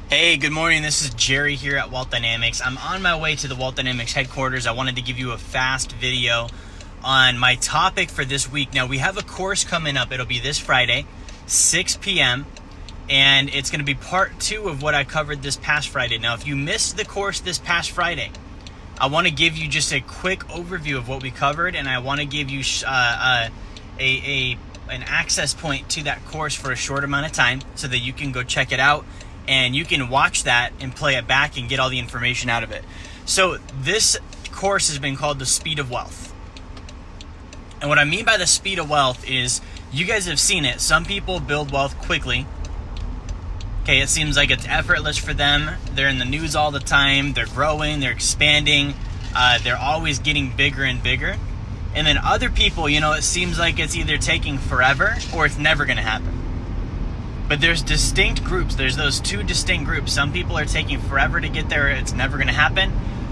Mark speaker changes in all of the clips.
Speaker 1: Hey, good morning. This is Jerry here at Wealth Dynamics. I'm on my way to the Wealth Dynamics headquarters. I wanted to give you a fast video on my topic for this week. Now, we have a course coming up. It'll be this Friday, 6 p.m., and it's going to be part 2 of what I covered this past Friday. Now, if you missed the course this past Friday, I want to give you just a quick overview of what we covered, and I want to give you an access point to that course for a short amount of time so that you can go check it out. And you can watch that and play it back and get all the information out of it. So this course has been called the Speed of Wealth. And what I mean by the speed of wealth is, you guys have seen it. Some people build wealth quickly. Okay, it seems like it's effortless for them. They're in the news all the time. They're growing, they're expanding. They're always getting bigger and bigger. And then other people, it seems like it's either taking forever or it's never going to happen. But there's distinct groups. There's those two distinct groups. Some people are taking forever to get there. It's never going to happen.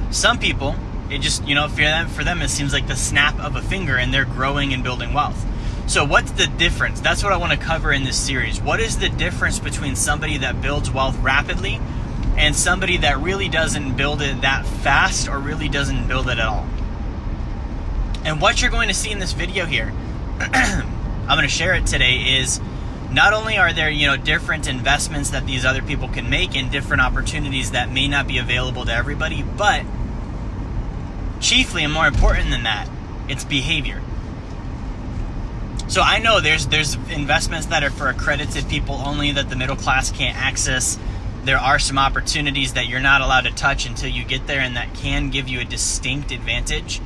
Speaker 1: Some people, it just, for them, it seems like the snap of a finger and they're growing and building wealth. So what's the difference? That's what I want to cover in this series. What is the difference between somebody that builds wealth rapidly and somebody that really doesn't build it that fast or really doesn't build it at all? And what you're going to see in this video here, I'm going to share it today, is not only are there, different investments that these other people can make and different opportunities that may not be available to everybody, but chiefly and more important than that, it's behavior. So I know there's investments that are for accredited people only that the middle class can't access. There are some opportunities that you're not allowed to touch until you get there, and that can give you a distinct advantage.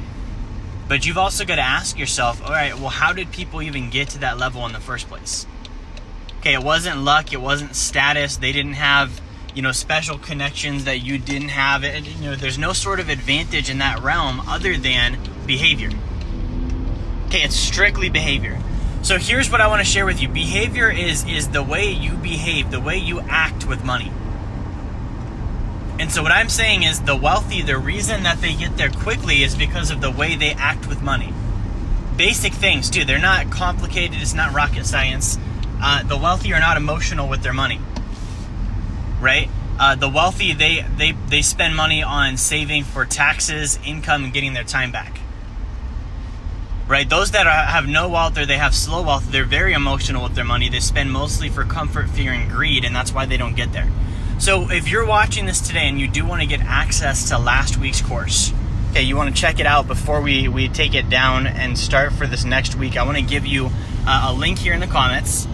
Speaker 1: But you've also got to ask yourself, all right, well, how did people even get to that level in the first place? Okay, it wasn't luck, it wasn't status, they didn't have, special connections that you didn't have. There's no sort of advantage in that realm other than behavior. Okay, it's strictly behavior. So here's what I want to share with you. Behavior is the way you behave, the way you act with money. And so what I'm saying is, the wealthy, the reason that they get there quickly is because of the way they act with money. Basic things too, they're not complicated, it's not rocket science. The wealthy are not emotional with their money, right? The wealthy, they spend money on saving for taxes, income, and getting their time back, right? Those that have no wealth or they have slow wealth, they're very emotional with their money. They spend mostly for comfort, fear, and greed, and that's why they don't get there. So if you're watching this today and you do want to get access to last week's course, okay, you want to check it out before we take it down and start for this next week, I want to give you a link here in the comments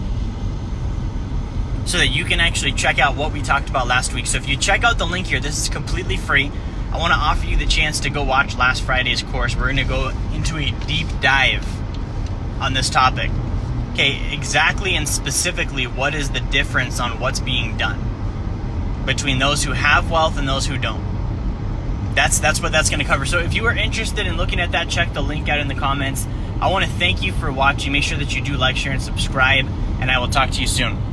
Speaker 1: so that you can actually check out what we talked about last week. So if you check out the link here, this is completely free. I want to offer you the chance to go watch last Friday's course. We're going to go into a deep dive on this topic. Okay, exactly and specifically, what is the difference on what's being done between those who have wealth and those who don't? That's what that's going to cover. So if you are interested in looking at that, check the link out in the comments. I want to thank you for watching. Make sure that you do like, share, and subscribe, and I will talk to you soon.